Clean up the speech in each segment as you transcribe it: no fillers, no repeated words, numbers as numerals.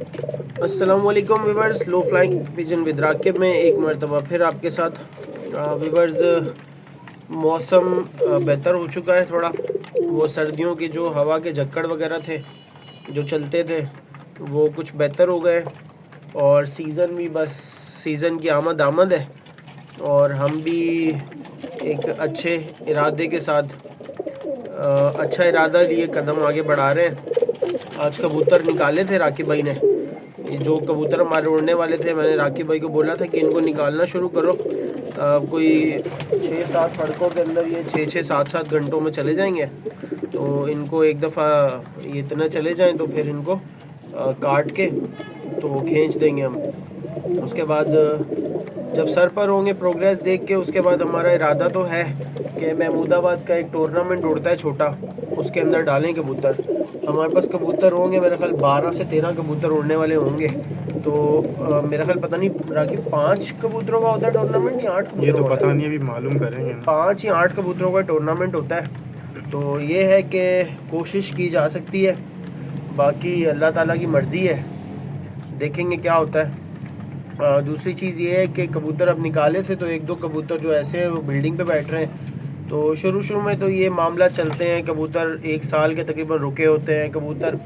अस्सलाम वालेकुम viewers, low flying pigeon with Raqib में एक मरतबा फिर आपके साथ। व्यूवर्स, मौसम बेहतर हो चुका है थोड़ा। वो सर्दियों की जो हवा के झक्कड़ वगैरह थे जो चलते थे वो कुछ बेहतर हो गए, और सीज़न भी बस सीज़न की आमद आमद है। और हम भी एक अच्छे इरादे के साथ अच्छा इरादा लिए कदम आगे बढ़ा रहे हैं। आज कबूतर निकाले थे राकिब भाई ने। ये जो कबूतर हमारे उड़ने वाले थे, मैंने राकिब भाई को बोला था कि इनको निकालना शुरू करो। कोई 6-7 फड़कों के अंदर ये 6-7 घंटों में चले जाएंगे। तो इनको एक दफ़ा ये इतना चले जाएं तो फिर इनको काट के तो खींच देंगे हम। उसके बाद जब सर पर होंगे प्रोग्रेस देख के, उसके बाद हमारा इरादा तो है कि महमूदाबाद का एक टूर्नामेंट उड़ता है छोटा, उसके अंदर डालें कबूतर। हमारे पास कबूतर होंगे मेरा ख्याल 12 से 13 कबूतर उड़ने वाले होंगे। तो मेरा ख्याल पता नहीं राकिब 5 कबूतरों का होता है टूर्नामेंट या 8 कबूतरों? ये तो पता नहीं, अभी मालूम करेंगे ना। 5 या 8 कबूतरों का टूर्नामेंट होता है। तो ये है कि कोशिश की जा सकती है, बाकी अल्लाह ताला की मर्ज़ी है, देखेंगे क्या होता है। दूसरी चीज़ ये है कि कबूतर अब निकाले थे तो 1-2 कबूतर जो ऐसे वो बिल्डिंग पे बैठ रहे हैं। तो शुरू में तो ये मामला चलते हैं, कबूतर 1 साल के तकरीबन रुके होते हैं कबूतर।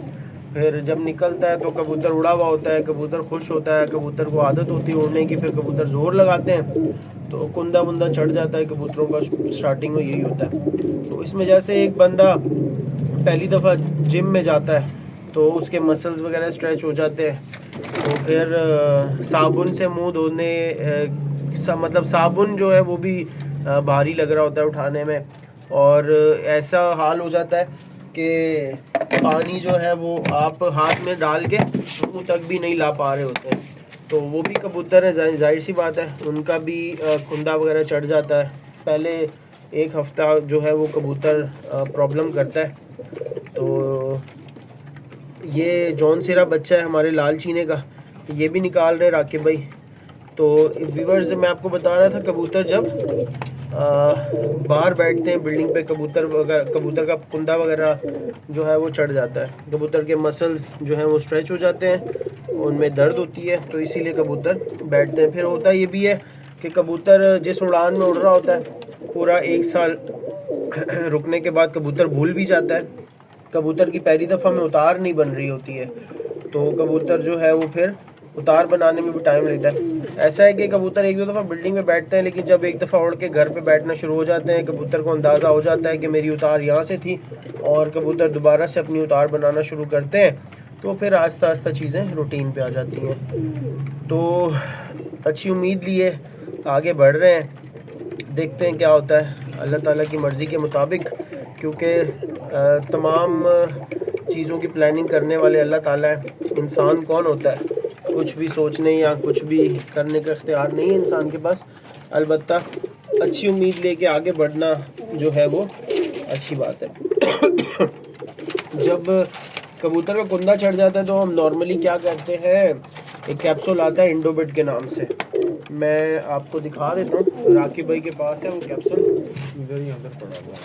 फिर जब निकलता है तो कबूतर उड़ा हुआ होता है, कबूतर खुश होता है, कबूतर को आदत होती है उड़ने की, फिर कबूतर ज़ोर लगाते हैं तो कुंदा वुंदा चढ़ जाता है कबूतरों का। स्टार्टिंग में यही होता है। तो इसमें जैसे एक बंदा पहली दफ़ा जिम में जाता है तो उसके मसल्स वगैरह स्ट्रेच हो जाते हैं, तो फिर साबुन से मुंह धोने मतलब साबुन जो है वो भी भारी लग रहा होता है उठाने में, और ऐसा हाल हो जाता है कि पानी जो है वो आप हाथ में डाल के मुंह तक भी नहीं ला पा रहे होते हैं। तो वो भी कबूतर है, जाहिर सी बात है उनका भी खुंदा वगैरह चढ़ जाता है। पहले 1 हफ्ता जो है वो कबूतर प्रॉब्लम करता है। तो ये जॉन सिरा बच्चा है हमारे लाल चीने का, ये भी निकाल रहे राकिब भाई। तो व्यूवर्स, मैं आपको बता रहा था कबूतर जब बाहर बैठते हैं बिल्डिंग पे, कबूतर का कुंदा वगैरह जो है वो चढ़ जाता है, कबूतर के मसल्स जो हैं वो स्ट्रेच हो जाते हैं, उनमें दर्द होती है, तो इसीलिए कबूतर बैठते हैं। फिर होता ये भी है कि कबूतर जिस उड़ान में उड़ रहा होता है पूरा 1 साल रुकने के बाद कबूतर भूल भी जाता है। कबूतर की पहली दफ़ा में उतार नहीं बन रही होती है, तो कबूतर जो है वो फिर उतार बनाने में भी टाइम लगता है। ऐसा है कि कबूतर 1-2 दफ़ा बिल्डिंग में बैठते हैं, लेकिन जब एक दफ़ा उड़ के घर पे बैठना शुरू हो जाते हैं, कबूतर को अंदाज़ा हो जाता है कि मेरी उतार यहाँ से थी, और कबूतर दोबारा से अपनी उतार बनाना शुरू करते हैं, तो फिर आहिस्ता आहिस्ता चीज़ें रूटीन पे आ जाती हैं। तो अच्छी उम्मीद लिए आगे बढ़ रहे हैं, देखते हैं क्या होता है अल्लाह ताला की मर्ज़ी के मुताबिक, क्योंकि तमाम चीज़ों की प्लानिंग करने वाले अल्लाह ताला है। इंसान कौन होता है, कुछ भी सोचने या कुछ भी करने का इख्तियार नहीं है इंसान के पास। अलबत्ता अच्छी उम्मीद लेके आगे बढ़ना जो है वो अच्छी बात है। जब कबूतर का कुंदा चढ़ जाता है तो हम नॉर्मली क्या करते हैं, एक कैप्सूल आता है इंडोबिट के नाम से, मैं आपको दिखा देता हूँ, राकिब भाई के पास है वो कैप्सूल, इधर ही अंदर पड़ा हुआ।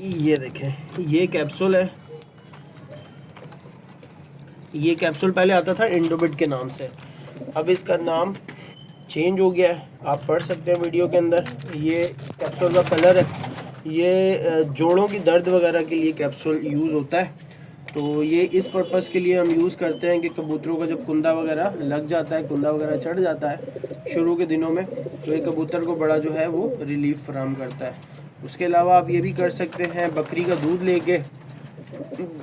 ये देखें, ये कैप्सूल है। ये कैप्सूल पहले आता था इंडोबिट के नाम से, अब इसका नाम चेंज हो गया है, आप पढ़ सकते हैं वीडियो के अंदर। ये कैप्सूल का कलर है, ये जोड़ों की दर्द वगैरह के लिए कैप्सूल यूज़ होता है। तो ये इस पर्पज़ के लिए हम यूज़ करते हैं कि कबूतरों का जब कुंदा वगैरह लग जाता है, कुंदा वगैरह चढ़ जाता है शुरू के दिनों में, तो ये कबूतर को बड़ा जो है वो रिलीफ फराहम करता है। उसके अलावा आप ये भी कर सकते हैं, बकरी का दूध लेके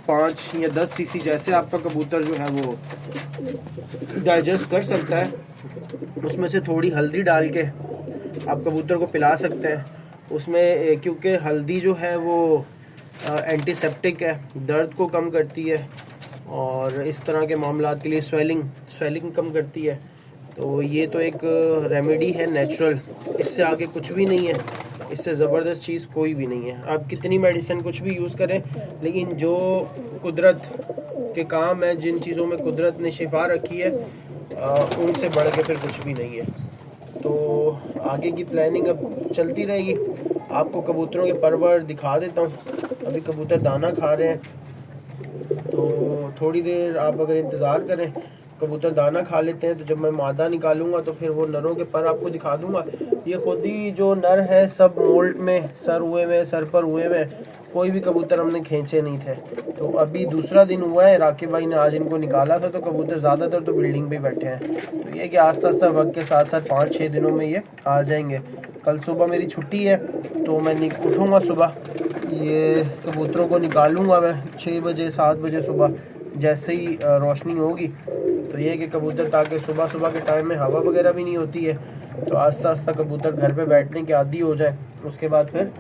5 या 10 सीसी, जैसे आपका कबूतर जो है वो डाइजेस्ट कर सकता है, उसमें से थोड़ी हल्दी डाल के आप कबूतर को पिला सकते हैं। उसमें क्योंकि हल्दी जो है वो एंटीसेप्टिक है, दर्द को कम करती है, और इस तरह के मामलात के लिए स्वेलिंग कम करती है। तो ये तो एक रेमेडी है नेचुरल, इससे आगे कुछ भी नहीं है, इससे ज़बरदस्त चीज़ कोई भी नहीं है। आप कितनी मेडिसिन कुछ भी यूज़ करें, लेकिन जो कुदरत के काम है, जिन चीज़ों में कुदरत ने शिफा रखी है, उनसे बढ़ के फिर कुछ भी नहीं है। तो आगे की प्लानिंग अब चलती रहेगी। आपको कबूतरों के परवर दिखा देता हूँ। अभी कबूतर दाना खा रहे हैं, तो थोड़ी देर आप अगर इंतज़ार करें, कबूतर दाना खा लेते हैं, तो जब मैं मादा निकालूंगा तो फिर वो नरों के पर आपको दिखा दूंगा। ये खुद ही जो नर है सब मोल्ट में सर हुए हुए, सर पर हुए हुए, कोई भी कबूतर हमने खींचे नहीं थे। तो अभी दूसरा दिन हुआ है, राकिब भाई ने आज इनको निकाला था, तो कबूतर ज़्यादातर तो बिल्डिंग पे बैठे हैं। तो ये कि आस्ता आस्ता वक्त के साथ साथ 5-6 दिनों में ये आ जाएंगे। कल सुबह मेरी छुट्टी है, तो मैं उठूँगा सुबह, ये कबूतरों को निकालूंगा मैं 6 बजे 7 बजे सुबह, जैसे ही रोशनी होगी। तो ये कि कबूतर, ताकि सुबह सुबह के टाइम में हवा वगैरह भी नहीं होती है, तो आस्ता आस्ता कबूतर घर पे बैठने के आदी हो जाए। उसके बाद फिर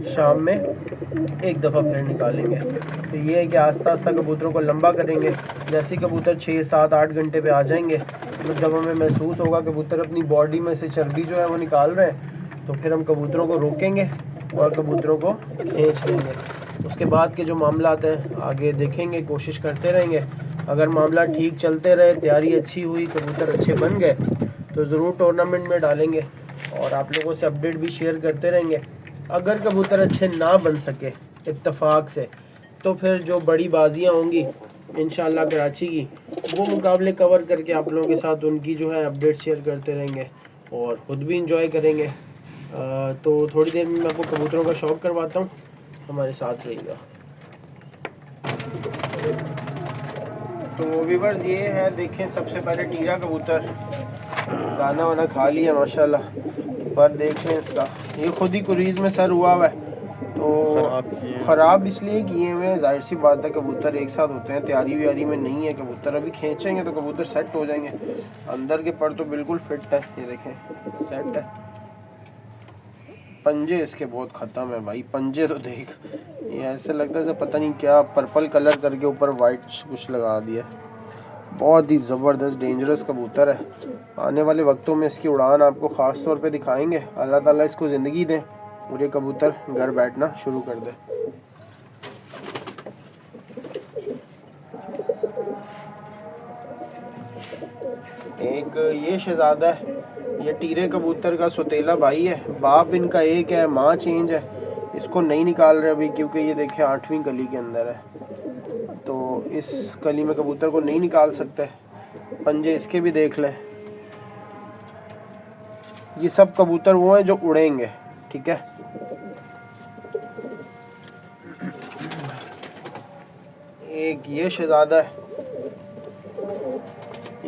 शाम में एक दफ़ा फिर निकालेंगे। तो ये है कि आस्ता आस्ता कबूतरों को लंबा करेंगे। जैसे ही कबूतर 6, 7, 8 घंटे पे आ जाएंगे, तो जब हमें महसूस होगा कबूतर अपनी बॉडी में से चर्बी जो है वो निकाल रहे हैं, तो फिर हम कबूतरों को रोकेंगे और कबूतरों को खींच लेंगे। उसके बाद के जो मामला हैं आगे देखेंगे, कोशिश करते रहेंगे। अगर मामला ठीक चलते रहे, तैयारी अच्छी हुई, कबूतर अच्छे बन गए, तो ज़रूर टूर्नामेंट में डालेंगे और आप लोगों से अपडेट भी शेयर करते रहेंगे। अगर कबूतर अच्छे ना बन सके इत्तेफाक से, तो फिर जो बड़ी बाजियाँ होंगी इंशाल्लाह कराची की, वो मुकाबले कवर करके आप लोगों के साथ उनकी जो है अपडेट शेयर करते रहेंगे और ख़ुद भी इंजॉय करेंगे। तो थोड़ी देर में मैं आपको कबूतरों का शौक़ करवाता हूँ, हमारे साथ रहिएगा। तो व्यूअर्स ये है, देखें सबसे पहले टीरा कबूतर दाना वाना खा लिया माशाल्लाह, पर देख लें इसका, ये खुद ही कुरीज़ में सर हुआ है, तो ख़राब इसलिए किए हुए हैं, जाहिर सी बात है कबूतर एक साथ होते हैं, तैयारी व्यारी में नहीं है कबूतर। अभी खींचेंगे तो कबूतर सेट हो जाएंगे। अंदर के पर तो बिल्कुल फिट है, ये देखें सेट है। पंजे इसके बहुत ख़त्म है भाई, पंजे तो देख, ये ऐसे लगता है जैसे पता नहीं क्या पर्पल कलर करके ऊपर वाइट कुछ लगा दिया। बहुत ही ज़बरदस्त डेंजरस कबूतर है। आने वाले वक्तों में इसकी उड़ान आपको ख़ास तौर पे दिखाएंगे। अल्लाह ताला इसको ज़िंदगी दें और ये कबूतर घर बैठना शुरू कर दे। एक ये शहज़ादा है, ये टीरे कबूतर का सुतेला भाई है। बाप इनका एक है, माँ चेंज है। इसको नहीं निकाल रहे अभी, क्योंकि ये देखें 8वीं कली के अंदर है, तो इस कली में कबूतर को नहीं निकाल सकते। पंजे इसके भी देख लें। ये सब कबूतर वो हैं जो उड़ेंगे, ठीक है। एक ये शहज़ादा है,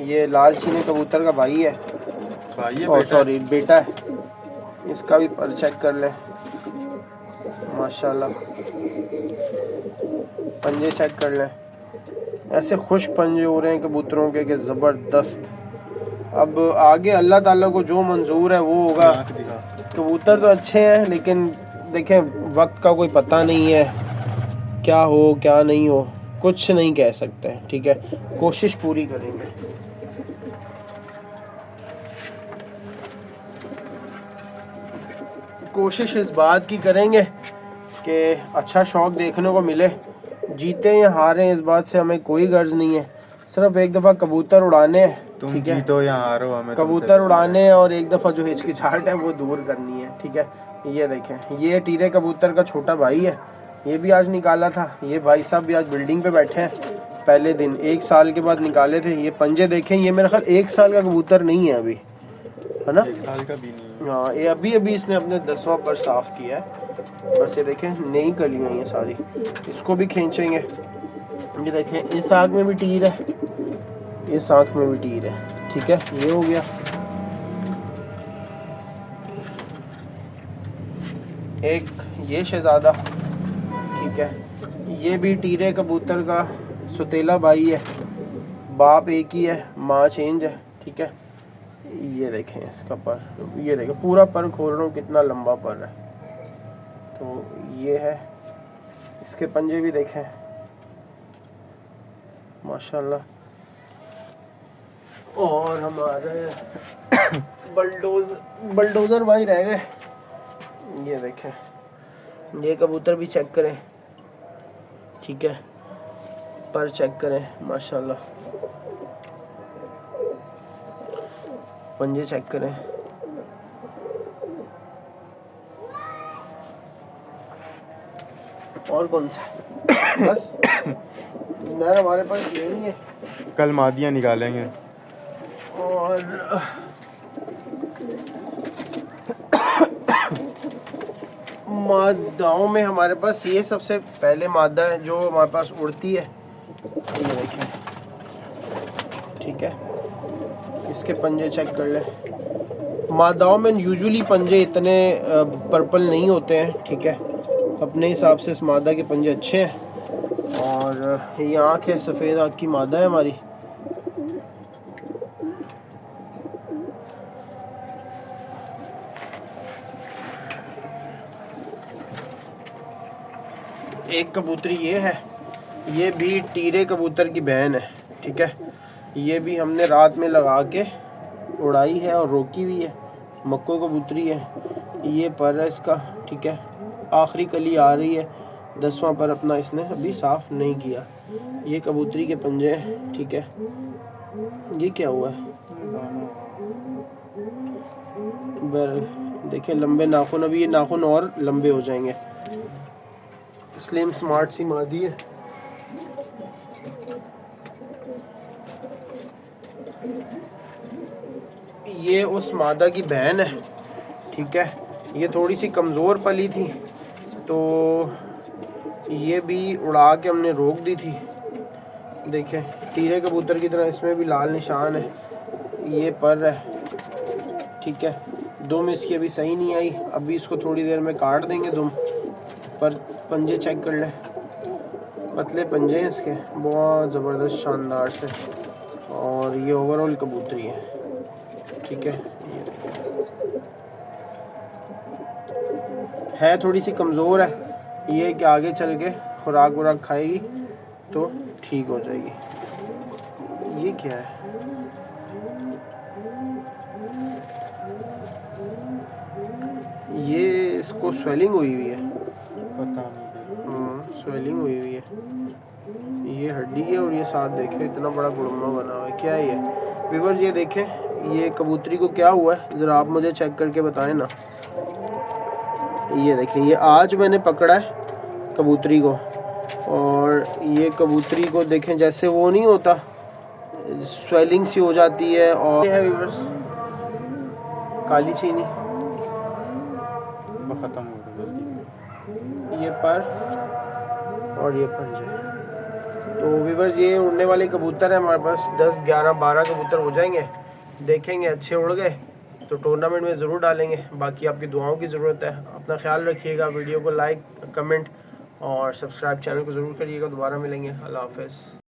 ये लाल चीनी कबूतर का भाई है, सॉरी बेटा है। इसका भी पर चेक कर लें माशाल्लाह, पंजे चेक कर लें। ऐसे खुश पंजे हो रहे हैं कबूतरों के कि ज़बरदस्त। अब आगे अल्लाह ताला को जो मंजूर है वो होगा। कबूतर तो अच्छे हैं, लेकिन देखें वक्त का कोई पता नहीं है, क्या हो क्या नहीं हो कुछ नहीं कह सकते, ठीक है। कोशिश पूरी करेंगे। कोशिश इस बात की करेंगे कि अच्छा शौक़ देखने को मिले। जीते या हारें इस बात से हमें कोई गर्ज नहीं है, सिर्फ एक दफ़ा कबूतर उड़ाने, तुम जीतो या हारो, हमें कबूतर उड़ाने और एक दफ़ा जो हिचकिचाहट है वो दूर करनी है, ठीक है। ये देखें, ये टीरे कबूतर का छोटा भाई है, ये भी आज निकाला था। ये भाई साहब भी आज बिल्डिंग पे बैठे हैं, पहले दिन 1 साल के बाद निकाले थे। ये पंजे देखें, ये मेरा ख्याल 1 साल का कबूतर नहीं है अभी, है ना, 1 साल का भी नहीं। हाँ, ये अभी अभी इसने अपने 10वां पर साफ़ किया है बस। ये देखें नई कलियाँ हैं ये सारी, इसको भी खींचेंगे। ये देखें, इस आँख में भी टीर है, इस आँख में भी टीर है, ठीक है। ये हो गया। एक ये शहज़ादा, ठीक है, ये भी टीरे कबूतर का सुतेला भाई है, बाप एक ही है, माँ चेंज है, ठीक है। ये देखें इसका पर, ये देखें पूरा पर खोल रहा हूँ कितना लंबा पर है। तो ये है, इसके पंजे भी देखें माशाल्लाह। और हमारे बलडोज़र भाई रह गए। ये देखें, ये कबूतर भी चेक करें, ठीक है, पर चेक करें माशाल्लाह, पंजे चेक करें। और कौन सा बस नर हमारे पास यही है कल मादियाँ निकालेंगे। और मादाओं में हमारे पास ये सबसे पहले मादा है जो हमारे पास उड़ती है, ये देखिए, ठीक है। इसके पंजे चेक कर ले। मादाओं में यूजुअली पंजे इतने पर्पल नहीं होते हैं, ठीक है। अपने हिसाब से इस मादा के पंजे अच्छे हैं। और ये आँख है, सफ़ेद आँख की मादा है हमारी। एक कबूतरी ये है, ये भी टीरे कबूतर की बहन है, ठीक है। ये भी हमने रात में लगा के उड़ाई है और रोकी हुई है। मक्को कबूतरी है, ये पर है इसका, ठीक है। आखिरी कली आ रही है, 10वां पर अपना इसने अभी साफ नहीं किया। ये कबूतरी के पंजे हैं, ठीक है। ये क्या हुआ है? देखिए लंबे नाखून, अभी ये नाखून और लंबे हो जाएंगे। स्लिम स्मार्ट सी मादी है। ये उस मादा की बहन है, ठीक है। ये थोड़ी सी कमज़ोर पली थी तो ये भी उड़ा के हमने रोक दी थी। देखें टीरे कबूतर की तरह इसमें भी लाल निशान है, ये पर है, ठीक है। दुम इसकी अभी सही नहीं आई, अभी इसको थोड़ी देर में काट देंगे दुम। पर पंजे चेक कर ले, पतले पंजे हैं इसके, बहुत ज़बरदस्त शानदार से। और ये ओवरऑल कबूतरी है, ठीक है थोड़ी सी कमज़ोर है। ये कि आगे चल के खुराक वुराक खाएगी तो ठीक हो जाएगी। ये क्या है? ये इसको स्वेलिंग हुई हुई है, पता नहीं। स्वेलिंग हुई हुई है। ये हड्डी है और ये साथ देखे इतना बड़ा गुड़मा बना हुआ है, क्या है ये? व्यूअर्स ये देखें, ये कबूतरी को क्या हुआ है ज़रा आप मुझे चेक करके बताएं ना। ये देखें, ये आज मैंने पकड़ा है कबूतरी को, और ये कबूतरी को देखें जैसे वो नहीं होता, स्वेलिंग सी हो जाती है। और ये है व्यूअर्स काली चीनी, ख़त्म हो गई। ये पर और ये पंजे। तो व्यूअर्स ये उड़ने वाले कबूतर हैं हमारे पास, 10, 11, 12 कबूतर हो जाएंगे। देखेंगे अच्छे उड़ गए तो टूर्नामेंट में ज़रूर डालेंगे। बाकी आपकी दुआओं की ज़रूरत है। अपना ख्याल रखिएगा, वीडियो को लाइक, कमेंट और सब्सक्राइब चैनल को ज़रूर करिएगा। दोबारा मिलेंगे, अल्लाह हाफ़िज़।